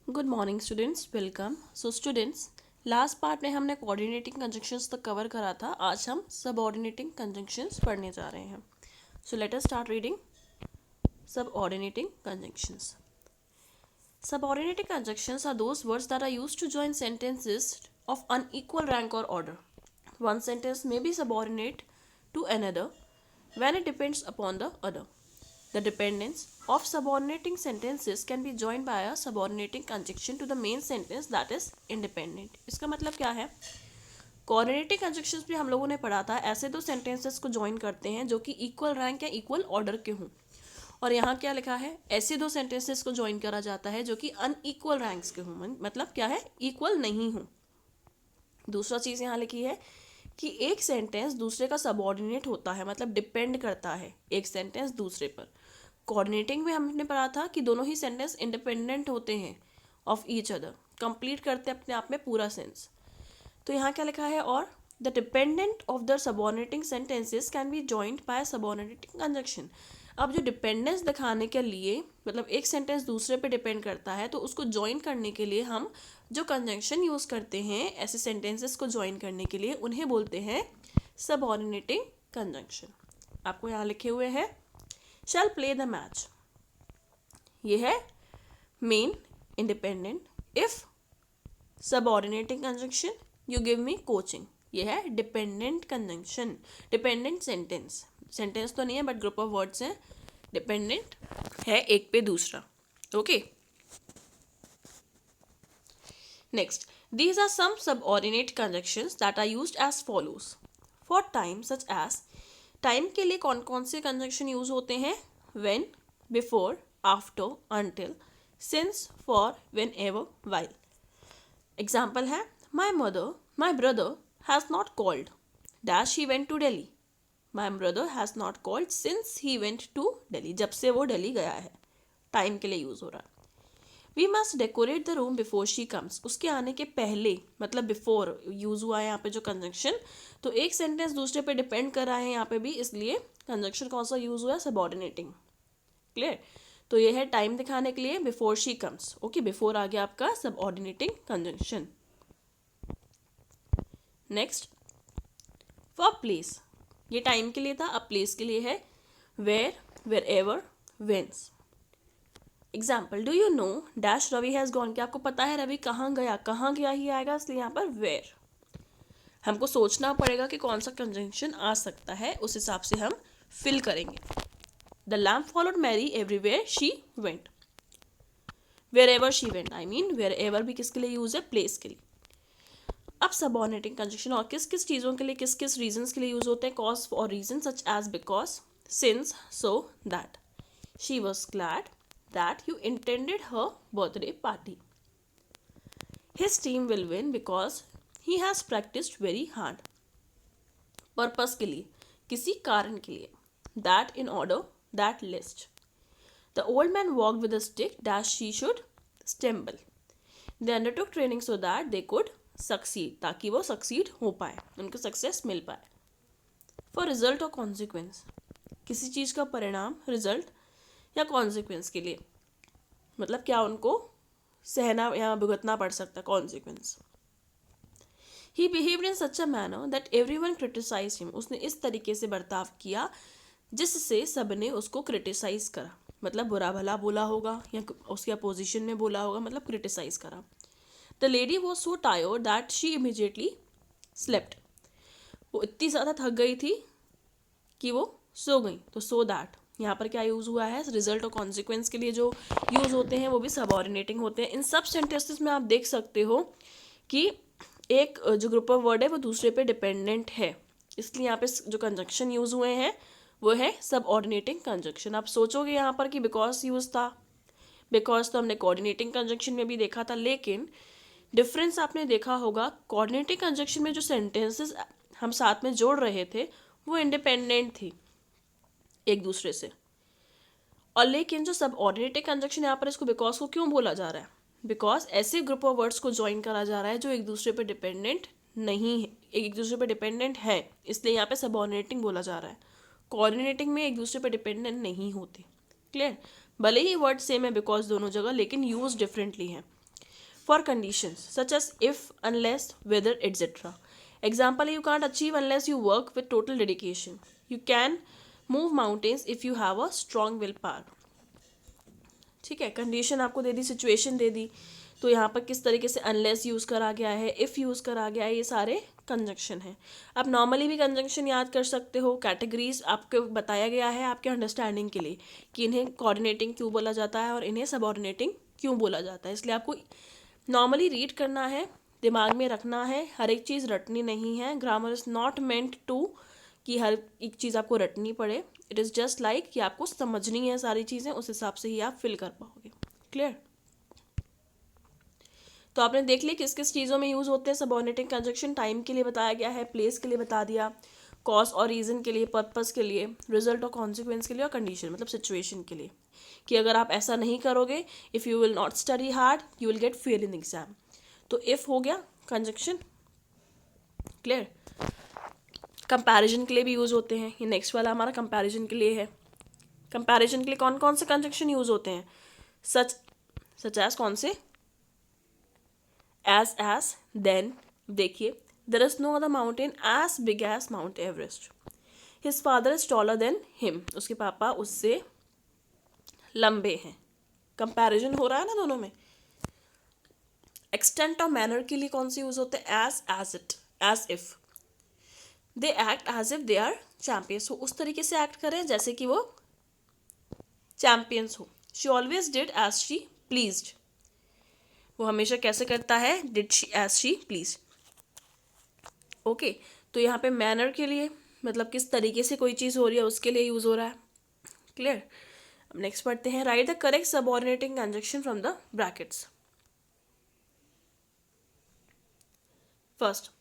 Good morning students, welcome. So students, last part में हमने coordinating conjunctions तक cover करा था। आज हम सबऑर्डिनेटिंग कंजंक्शंस पढ़ने जा रहे हैं। So let us start reading subordinating conjunctions. Subordinating conjunctions are those words that are used to join sentences of unequal rank or order. One sentence may be subordinate to another when it depends upon the other. The dependence of subordinating sentences can be joined by a subordinating conjunction to the main sentence that is independent. इसका मतलब क्या है? Coordinating conjunctions भी हम लोगों ने पढ़ा था। ऐसे दो सेंटेंसेस को ज्वाइन करते हैं जो कि इक्वल रैंक या इक्वल ऑर्डर के हों। और यहाँ क्या लिखा है? ऐसे दो सेंटेंसेस को ज्वाइन करा जाता है जो कि अनइक्वल रैंक्स के हों। मतलब क्या है? इक्वल नहीं हो। दूसरा चीज़ यहाँ लिखी है कि एक सेंटेंस दूसरे का सबऑर्डिनेट होता है, मतलब डिपेंड करता है एक सेंटेंस दूसरे पर। कोऑर्डिनेटिंग में हमने पढ़ा था कि दोनों ही सेंटेंस इंडिपेंडेंट होते हैं ऑफ ईच अदर, कंप्लीट करते अपने आप में पूरा सेंस। तो यहाँ क्या लिखा है? और the dependent of the subordinating sentences can be joined by subordinating conjunction. अब जो डिपेंडेंस दिखाने के लिए, मतलब एक सेंटेंस दूसरे पे डिपेंड करता है, तो उसको ज्वाइन करने के लिए हम जो कंजंक्शन यूज़ करते हैं ऐसे सेंटेंसेस को ज्वाइन करने के लिए, उन्हें बोलते हैं सबऑर्डिनेटिंग कंजंक्शन. आपको यहाँ लिखे हुए हैं शैल प्ले द मैच. ये है main independent. If subordinating conjunction you give me coaching. ये है dependent conjunction, dependent sentence. Sentence तो नहीं है बट ग्रुप ऑफ वर्ड्स हैं, डिपेंडेंट है एक पे दूसरा. Okay, next, these are some subordinate conjunctions that are used as follows. For time, such as time के लिए कौन कौन से कंजंक्शन यूज होते हैं? when, before, after, until, since, for, whenever, while. Example है my mother, my brother has not called dash he went to Delhi. My brother has not called since he went to Delhi. जब से वो दिल्ली गया है, time के लिए use हो रहा है. We must decorate the room before she comes. उसके आने के पहले, मतलब बिफोर यूज हुआ है यहाँ पे जो कंजंक्शन. तो एक सेंटेंस दूसरे पे डिपेंड कर रहा है यहाँ पे भी, इसलिए कंजंक्शन कौन सा यूज हुआ है? सबऑर्डिनेटिंग. क्लियर? तो ये है टाइम दिखाने के लिए before she comes. Okay, before आ गया आपका subordinating conjunction. Next, for place, ये टाइम के लिए था. अब प्लेस के लिए है where, wherever, whence. Example, do you know dash Ravi has gone. क्या आपको पता है रवि कहाँ गया? कहाँ गया ही आएगा, इसलिए यहाँ पर वेयर. हमको सोचना पड़ेगा कि कौन सा कंजंक्शन आ सकता है, उस हिसाब से हम फिल करेंगे. The lamp followed Mary everywhere she went. Wherever she went, I mean wherever भी किसके लिए यूज है? प्लेस के लिए. अब सबऑर्डिनेटिंग कंजंक्शन और किस किस चीज़ों के लिए, किस किस रीजंस के लिए यूज होते हैं? कॉज और reason, such as because, since, so, that. She was glad that you intended her birthday party. His team will win because he has practiced very hard. Purpose के लिए, किसी कारण के लिए. That in order, that list. The old man walked with a stick dash she should stumble. They undertook training so that they could succeed, ताकि वो succeed हो पाए, उनको success मिल पाए. For result or consequence, किसी चीज़ का परिणाम, result या कॉन्सिक्वेंस के लिए, मतलब क्या उनको सहना या भुगतना पड़ सकता है, consequence. He behaved in such a manner that everyone criticize him. उसने इस तरीके से बर्ताव किया जिससे सबने उसको क्रिटिसाइज करा, मतलब बुरा भला बोला होगा या उसके अपोजिशन में बोला होगा, मतलब क्रिटिसाइज करा. The lady was so tired that she immediately slept. वो इतनी ज़्यादा थक गई थी कि वो सो गई. तो सो दैट यहाँ पर क्या यूज़ हुआ है? रिजल्ट और कॉन्सिक्वेंस के लिए जो यूज़ होते हैं वो भी सबऑर्डिनेटिंग होते हैं. इन सब सेंटेंसेस में आप देख सकते हो कि एक जो ग्रुप ऑफ वर्ड है वो दूसरे पे डिपेंडेंट है, इसलिए यहाँ पे जो कंजंक्शन यूज़ हुए हैं वो है सबऑर्डिनेटिंग कंजंक्शन. आप सोचोगे यहाँ पर कि बिकॉज यूज़ था. बिकॉज तो हमने कोऑर्डिनेटिंग कंजंक्शन में भी देखा था, लेकिन डिफरेंस आपने देखा होगा, कोऑर्डिनेटिंग कंजंक्शन में जो सेंटेंसेस हम साथ में जोड़ रहे थे वो इंडिपेंडेंट थी एक दूसरे से. और लेकिन जो सबऑर्डिनेटिंग कंजंक्शन यहाँ पर, इसको बिकॉज को क्यों बोला जा रहा है? बिकॉज ऐसे ग्रुप ऑफ वर्ड्स को ज्वाइन करा जा रहा है जो एक दूसरे पे डिपेंडेंट नहीं है, एक दूसरे पे डिपेंडेंट है, इसलिए यहाँ पे सबऑर्डिनेटिंग बोला जा रहा है. कोऑर्डिनेटिंग में एक दूसरे पे डिपेंडेंट नहीं होते. क्लियर? भले ही वर्ड सेम है बिकॉज दोनों जगह, लेकिन यूज डिफरेंटली है. for conditions such as if, unless, whether, etc. Example, you can't achieve unless you work with total dedication. You can move mountains if you have a strong willpower. ठीक है, condition आपको दे दी, situation दे दी, तो यहाँ पर किस तरीके से अनलेस यूज़ करा गया है, इफ़ यूज़ करा गया है, ये सारे कंजंक्शन है. आप नॉर्मली भी कंजंक्शन याद कर सकते हो. कैटेगरीज आपको बताया गया है आपके अंडरस्टैंडिंग के लिए कि इन्हें कोऑर्डिनेटिंग क्यों बोला जाता है और इन्हें सबऑर्डिनेटिंग क्यों बोला जाता है. इसलिए आपको नॉर्मली रीड करना है, दिमाग में रखना है, हर एक चीज़ रटनी नहीं है. Grammar is not meant to कि हर एक चीज़ आपको रटनी पड़े. इट इज़ जस्ट लाइक कि आपको समझनी है सारी चीज़ें, उस हिसाब से ही आप फिल कर पाओगे. क्लियर? तो आपने देख लिया किस किस चीज़ों में यूज़ होते हैं सबऑर्डिनेटिंग कंजंक्शन. टाइम के लिए बताया गया है, प्लेस के लिए बता दिया, कॉज और रीज़न के लिए, पर्पस के लिए, रिजल्ट और कॉन्सिक्वेंस के लिए, और कंडीशन मतलब सिचुएशन के लिए कि अगर आप ऐसा नहीं करोगे, if you will not study hard you will get fail in exam. तो इफ़ हो गया कंजंक्शन. क्लियर? कंपैरिजन के लिए भी यूज़ होते हैं. ये नेक्स्ट वाला हमारा कंपैरिजन के लिए है. कंपैरिजन के लिए कौन कौन से कंजंक्शन यूज़ होते हैं? सच एज कौन से? As, then. देखिए, there is no other mountain as big as Mount Everest. His father is taller than him. उसके पापा उससे लंबे हैं. कंपैरिजन हो रहा है ना दोनों में. एक्सटेंट और मैनर के लिए कौन से यूज होते हैं? As it, as if. They act as if they are champions. हो उस तरीके से एक्ट करें जैसे कि वो चैम्पियंस हो. She always did as she pleased. वो हमेशा कैसे करता है? Did she as she please. Okay, तो यहाँ पे मैनर के लिए मतलब किस तरीके से कोई चीज़ हो रही है उसके लिए यूज़ हो रहा है. क्लियर? अब नेक्स्ट पढ़ते हैं. Write the correct subordinating conjunction from the brackets. First,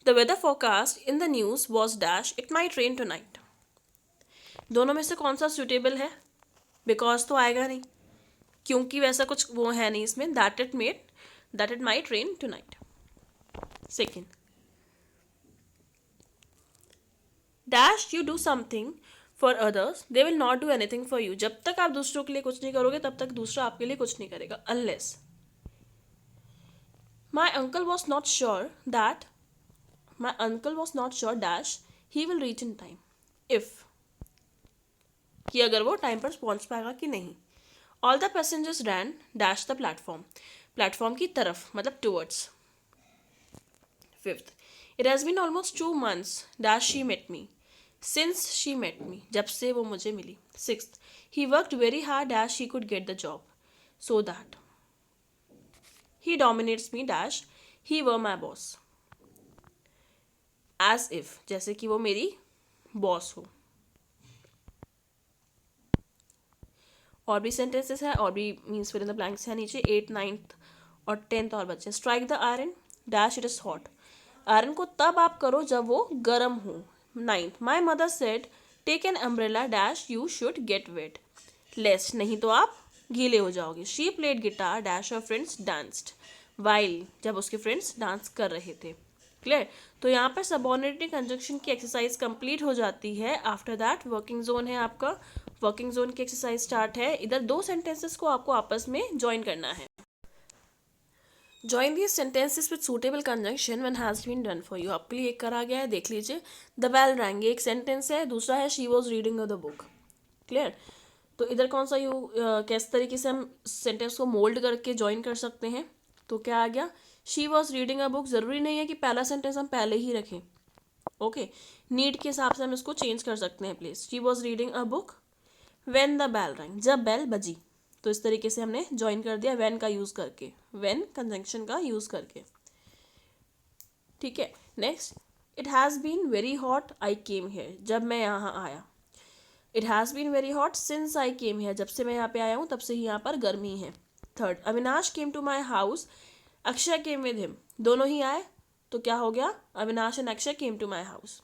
the weather forecast in the news was dash it might rain tonight. दोनों में से कौन सा सुटेबल है? बिकॉज तो आएगा नहीं क्योंकि वैसा कुछ वो है नहीं इसमें. That it might rain tonight. Second, dash you do something for others they will not do anything for you. जब तक आप दूसरों के लिए कुछ नहीं करोगे तब तक दूसरा आपके लिए कुछ नहीं करेगा. Unless. My uncle was not sure dash he will reach in time. If कि अगर वो टाइम पर पहुंच पाएगा कि नहीं. All the passengers ran dash the platform. Platform की तरफ मतलब towards. Fifth, it has been almost 2 months dash she met me. Since she met me, जब से वो मुझे मिली. Sixth, he worked very hard dash he could get the job so that he dominates me dash he were my boss. As if, जैसे कि वो मेरी boss हो. और भी सेंटेंसेस है और भी मीन्स फिर इन द ब्लैंक्स है नीचे. 8th, 9th और 10th और बच्चे. Strike the iron dash it is hot. Iron को तब आप करो जब वो गर्म हो. 9th, my mother said take an umbrella dash you should get wet lest. नहीं तो आप गीले हो जाओगे. She played guitar dash her friends danced while. जब उसके फ्रेंड्स डांस कर रहे थे. क्लियर? तो यहाँ पर सबऑर्डिनेटिंग कंजंक्शन की एक्सरसाइज कंप्लीट हो जाती है. आफ्टर दैट वर्किंग जोन है आपका. वर्किंग जोन की एक्सरसाइज स्टार्ट है. इधर 2 सेंटेंसेस को आपको आपस में ज्वाइन करना है. Join these sentences with suitable conjunction when has been done for you. आपके लिए एक करा गया है, देख लीजिए. द बेल रैंग एक सेंटेंस है, दूसरा है she was reading the book. Clear? तो इधर कौन सा किस तरीके से हम सेंटेंस को मोल्ड करके ज्वाइन कर सकते हैं. तो क्या आ गया? She was reading a book. ज़रूरी नहीं है कि पहला सेंटेंस हम पहले ही रखें. ओके, नीड के हिसाब से हम इसको चेंज कर सकते हैं place. She was reading a book when the bell rang. जब बेल बजी. तो इस तरीके से हमने ज्वाइन कर दिया व्हेन का यूज़ करके, व्हेन कंजंक्शन का यूज़ करके. ठीक है. Next, it has been very hot I came here. जब मैं यहाँ आया. It has been very hot since I came here. जब से मैं यहाँ पे आया हूँ तब से ही यहाँ पर गर्मी है. Third, Avinash came to my house Akshay came with him. दोनों ही आए तो क्या हो गया? Avinash and Akshay came to my house.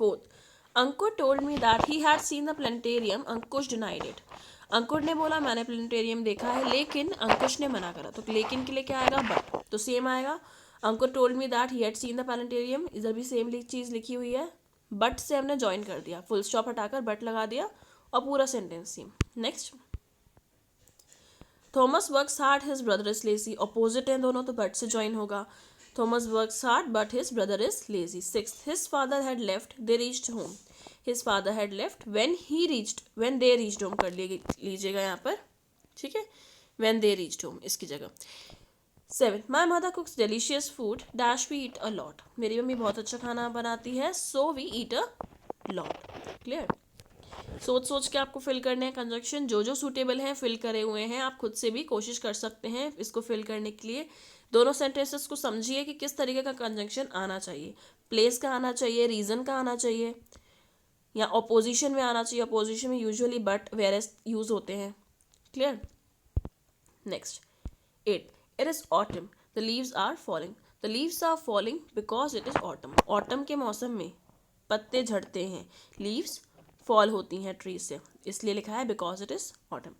Fourth, Ankur told me that he had seen the planetarium. Ankush denied it. Ankur ने बोला मैंने प्लेनेटेरियम देखा है, लेकिन अंकुश ने मना करा. तो लेकिन के लिए क्या आएगा? बट. तो सेम आएगा. Ankur told me that he had seen the planetarium. इधर भी सेम चीज़ लिखी हुई है. बट से हमने ज्वाइन कर दिया. फुल स्टॉप हटाकर बट लगा दिया और पूरा sentence same. Next, Thomas works hard, his brother is lazy, opposite है दोनों तो बट से ज्वाइन होगा. Thomas works hard but his brother is lazy. Sixth, his father had left, they reached home. His father had left when he reached, when they reached home कर लीजिएगा यहाँ पर, ठीक है, व्हेन दे रीच्ड होम इसकी जगह. Seventh, my mother cooks delicious food, dash we eat a lot. मेरी mummy बहुत अच्छा खाना बनाती है, so we eat a lot. Clear. सोच सोच के आपको फिल करने हैं कंजक्शन, जो जो सूटेबल हैं फिल करे हुए हैं. आप खुद से भी कोशिश कर सकते हैं इसको फिल करने के लिए. दोनों सेंटेंसेस को समझिए कि किस तरीके का कंजक्शन आना चाहिए. प्लेस का आना चाहिए, रीजन का आना चाहिए, या ऑपोजिशन में आना चाहिए. ऑपोजिशन में यूजुअली बट वेयर यूज होते हैं. Clear. Next 8, it is autumn, the leaves are falling. The leaves are falling because it is autumn. Autumn के मौसम में पत्ते झड़ते हैं, लीव्स फॉल होती हैं ट्री से, इसलिए लिखा है because it is autumn.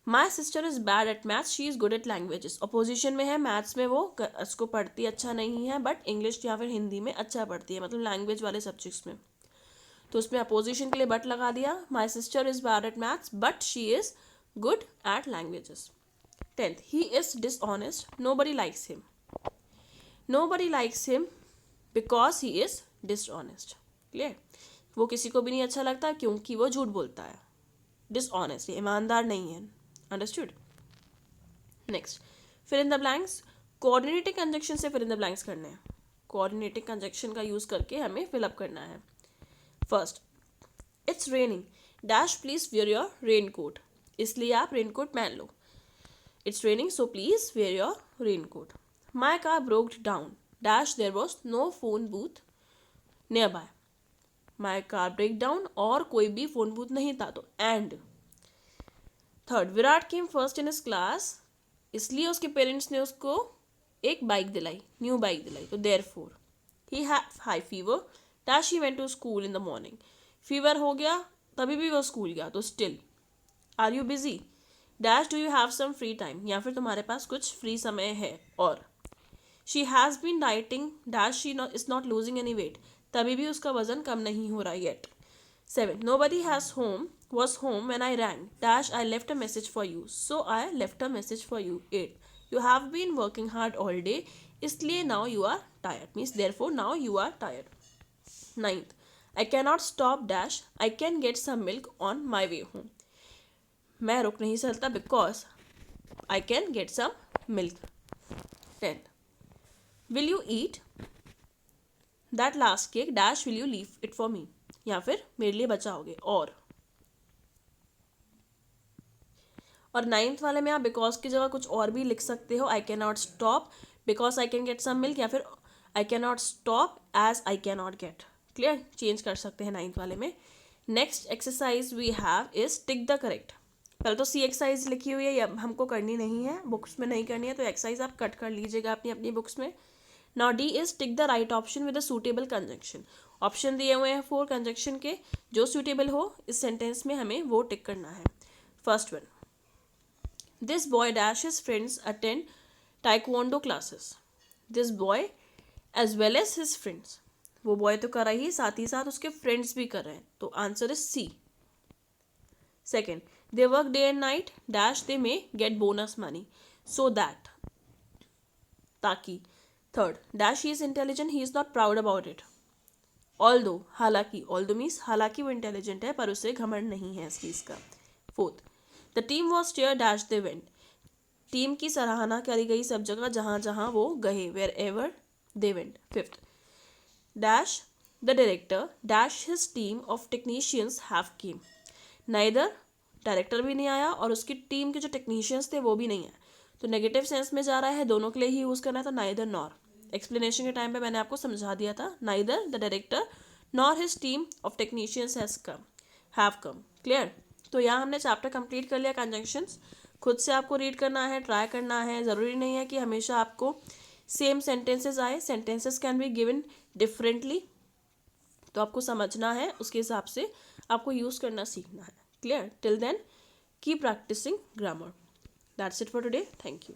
My sister is bad at maths, she is good at languages. Opposition में है, मैथ्स में वो उसको पढ़ती अच्छा नहीं है, बट इंग्लिश या फिर हिंदी में अच्छा पढ़ती है, मतलब लैंग्वेज वाले सब्जेक्ट्स में. तो उसमें अपोजिशन के लिए बट लगा दिया. My sister is bad at maths but she is good at languages. 10th, he is dishonest, nobody likes him. Nobody likes him because he is dishonest. Clear. वो किसी को भी नहीं अच्छा लगता क्योंकि वो झूठ बोलता है. Dishonest, ईमानदार नहीं है. Understood? Next, fill in the blanks. Coordinating conjunction से fill in the blanks करने हैं. Coordinating conjunction का यूज करके हमें fill up करना है. First, it's raining. Dash please wear your raincoat. इसलिए आप raincoat पहन लो. It's raining, so please wear your raincoat. My car broke down. Dash there was no phone booth nearby. My car broke down और कोई भी phone booth नहीं था तो and. Third, Virat came first in his class. इसलिए उसके parents ने उसको एक बाइक दिलाई, न्यू बाइक दिलाई. तो therefore he had high fever. Dash he went to school in the morning. Fever हो गया तभी भी वो स्कूल गया. तो still. Are you busy? Dash do you have some free time, या फिर तुम्हारे पास कुछ फ्री समय है. और she has been dieting, dash she is not losing any weight, तभी भी उसका वजन कम नहीं हो रहा yet. 7, nobody has home was home when I rang, dash I left a message for you, so I left a message for you. 8, you have been working hard all day, इसलिए now you are tired, means therefore now you are tired. 9th, I can not stop dash I can get some milk on my way home. मैं रुक नहीं सकता because I can get some milk. 10th, will you eat that last cake, dash will you leave it for me, या फिर मेरे लिए बचाओगे. और 9th वाले में आप बिकॉज की जगह कुछ और भी लिख सकते हो. I can not stop because I can get some milk, या फिर I can not stop as I can not get. Clear. Change कर सकते हैं 9th वाले में. Next exercise we have is tick the correct. पहले तो सी एक्सरसाइज लिखी हुई है, ये हमको करनी नहीं है, बुक्स में नहीं करनी है, तो एक्सरसाइज आप कट कर लीजिएगा अपनी अपनी बुक्स में. Now D is tick the right option with a suitable conjunction. Option दिए हुए हैं 4 कंजंक्शन के, जो सूटेबल हो इस सेंटेंस में हमें वो टिक करना है. First one, this boy dash his friends attend taekwondo classes. This boy as well as his friends. वो बॉय तो कर रही है, साथ ही साथ उसके फ्रेंड्स भी कर रहे हैं, तो answer is C. Second, they work day and night dash they may get bonus money so that ताकि. Third, dash he is intelligent he is not proud about it. although हालांकि, although means हालांकि वो intelligent है पर उसे घमंड नहीं है इस चीज़ का. Fourth, the team was cheer dash they went. Team की सराहना करी गई सब जगह जहाँ जहाँ वो गए, wherever they went. Fifth, dash the director dash his team of technicians have came. neither director भी नहीं आया और उसकी टीम के जो टेक्नीशियंस थे वो भी नहीं आए, तो नेगेटिव सेंस में जा रहा है, दोनों के लिए ही यूज़ करना था. Neither nor. एक्सप्लेनेशन के टाइम पे मैंने आपको समझा दिया था. Neither the director nor his team of technicians have come. Clear. तो यहाँ हमने चैप्टर कंप्लीट कर लिया कंजंक्शंस. खुद से आपको रीड करना है, ट्राई करना है. ज़रूरी नहीं है कि हमेशा आपको सेम सेंटेंसेस आए. Sentences can be given differently, तो आपको समझना है, उसके हिसाब से आपको यूज़ करना सीखना है. Clear? Till then, keep practicing grammar. That's it for today. Thank you.